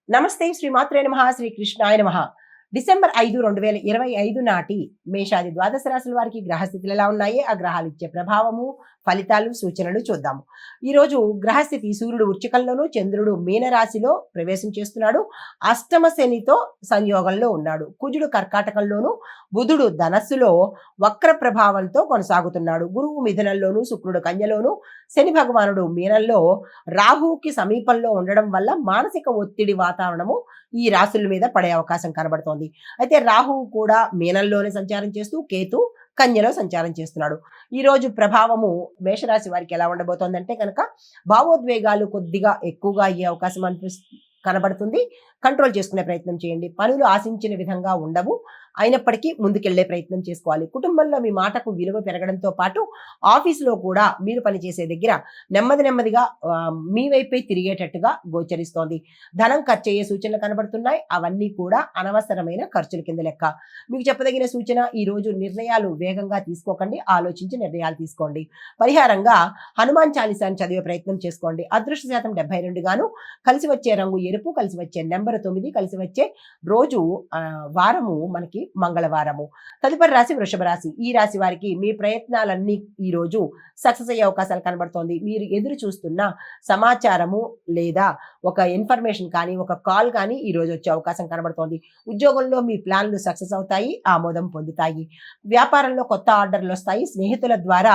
నమస్తే శ్రీమాత్రే నమః శ్రీ కృష్ణాయ నమః. డిసెంబర్ 5, 2025 నాటి మేషాది ద్వాదశ రాశుల వారికి గ్రహస్థితులు ఎలా ఉన్నాయి, ఆ గ్రహాలు ఇచ్చే ప్రభావము, ఫలితాలు, సూచనలు చూద్దాము. ఈరోజు గ్రహస్థితి సూర్యుడు వృశ్చికంలోను, చంద్రుడు మీనరాశిలో ప్రవేశం చేస్తున్నాడు. అష్టమ శనితో సంయోగంలో ఉన్నాడు. కుజుడు కర్కాటకంలోను, బుధుడు ధనస్సులో వక్ర ప్రభావంతో కొనసాగుతున్నాడు. గురువు మిథునంలోను, శుక్రుడు కన్యలోను, శని భగవానుడు మీనంలో రాహువుకి సమీపంలో ఉండడం వల్ల మానసిక ఒత్తిడి వాతావరణము ఈ రాశుల మీద పడే అవకాశం కనబడుతోంది. అయితే రాహువు కూడా మీనంలోనే సంచారం చేస్తూ, కేతు కన్యలో సంచారం చేస్తున్నాడు. ఈ రోజు ప్రభావము మేషరాశి వారికి ఎలా ఉండబోతోందంటే కనుక భావోద్వేగాలు కొద్దిగా ఎక్కువగా అయ్యే అవకాశం కనబడుతుంది. కంట్రోల్ చేసుకునే ప్రయత్నం చేయండి. పనులు ఆశించిన విధంగా ఉండవు, అయినప్పటికీ ముందుకెళ్లే ప్రయత్నం చేసుకోవాలి. కుటుంబంలో మీ మాటకు విలువ పెరగడంతో పాటు ఆఫీసులో కూడా మీరు పనిచేసే దగ్గర నెమ్మదిగా మీ వైపే తిరిగేటట్టుగా గోచరిస్తోంది. ధనం ఖర్చు అయ్యే సూచనలు కనబడుతున్నాయి. అవన్నీ కూడా అనవసరమైన ఖర్చుల కింద లెక్క. మీకు చెప్పదగిన సూచన, ఈ రోజు నిర్ణయాలు వేగంగా తీసుకోకండి, ఆలోచించి నిర్ణయాలు తీసుకోండి. పరిహారంగా హనుమాన్ చాలీసాను చదివే ప్రయత్నం చేసుకోండి. అదృష్ట శాతం 72 గాను, కలిసి వచ్చే రంగు ఎరుపు, కలిసి వచ్చే నెంబర్ 9, కలిసి వచ్చే రోజు వారము మనకి మంగళవారము. తదుపరి రాశి వృషభ రాశి. ఈ రాశి వారికి మీ ప్రయత్నాలన్నీ ఈ రోజు సక్సెస్ అయ్యే అవకాశాలు కనబడుతోంది. మీరు ఎదురు చూస్తున్న సమాచారము లేదా ఒక ఇన్ఫర్మేషన్ కానీ, ఒక కాల్ కానీ ఈ రోజు వచ్చే అవకాశం కనబడుతోంది. ఉద్యోగంలో మీ ప్లాన్లు సక్సెస్ అవుతాయి, ఆమోదం పొందుతాయి. వ్యాపారంలో కొత్త ఆర్డర్లు వస్తాయి. స్నేహితుల ద్వారా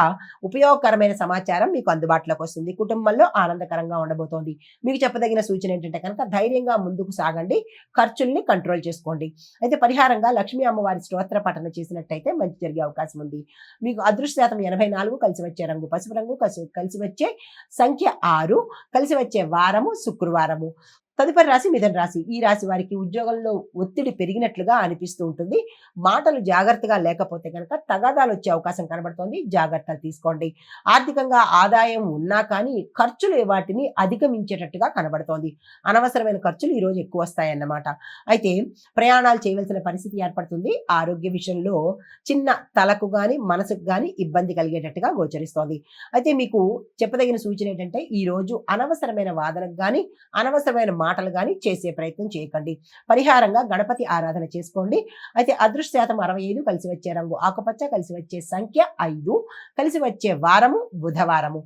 ఉపయోగకరమైన సమాచారం మీకు అందుబాటులోకి వస్తుంది. కుటుంబంలో ఆనందకరంగా ఉండబోతోంది. మీకు చెప్పదగిన సూచన ఏంటంటే కనుక ధైర్యంగా ముందుకు సాగండి, ఖర్చుల్ని కంట్రోల్ చేసుకోండి. అయితే పరిహారంగా లక్ష్మీ అమ్మవారి స్తోత్ర పఠన చేసినట్టయితే మంచి జరిగే అవకాశం ఉంది. మీకు అదృష్ట శాతం 84, కలిసి వచ్చే రంగు పసుపు రంగు, కలిసి వచ్చే సంఖ్య 6, కలిసి వచ్చే వారము శుక్రవారము. తదుపరి రాశి మిథున రాశి. ఈ రాశి వారికి ఉద్యోగంలో ఒత్తిడి పెరిగినట్లుగా అనిపిస్తూ ఉంటుంది. మాటలు జాగ్రత్తగా లేకపోతే కనుక తగాదాలు వచ్చే అవకాశం కనబడుతోంది. జాగ్రత్తలు తీసుకోండి. ఆర్థికంగా ఆదాయం ఉన్నా కానీ ఖర్చులు వాటిని అధిగమించేటట్టుగా కనబడుతోంది. అనవసరమైన ఖర్చులు ఈరోజు ఎక్కువ వస్తాయన్నమాట. అయితే ప్రయాణాలు చేయవలసిన పరిస్థితి ఏర్పడుతుంది. ఆరోగ్య విషయంలో చిన్న తలకు కానీ మనసుకు కానీ ఇబ్బంది కలిగేటట్టుగా గోచరిస్తోంది. అయితే మీకు చెప్పదగిన సూచన ఏంటంటే ఈరోజు అనవసరమైన వాదనకు కానీ, అనవసరమైన మాటలు కానీ చేసే ప్రయత్నం చేయకండి. పరిహారంగా గణపతి ఆరాధన చేసుకోండి. అయితే అదృష్ట శాతం 65, కలిసి వచ్చే రంగు ఆకుపచ్చ, కలిసి వచ్చే సంఖ్య 5, కలిసి వచ్చే వారము బుధవారము.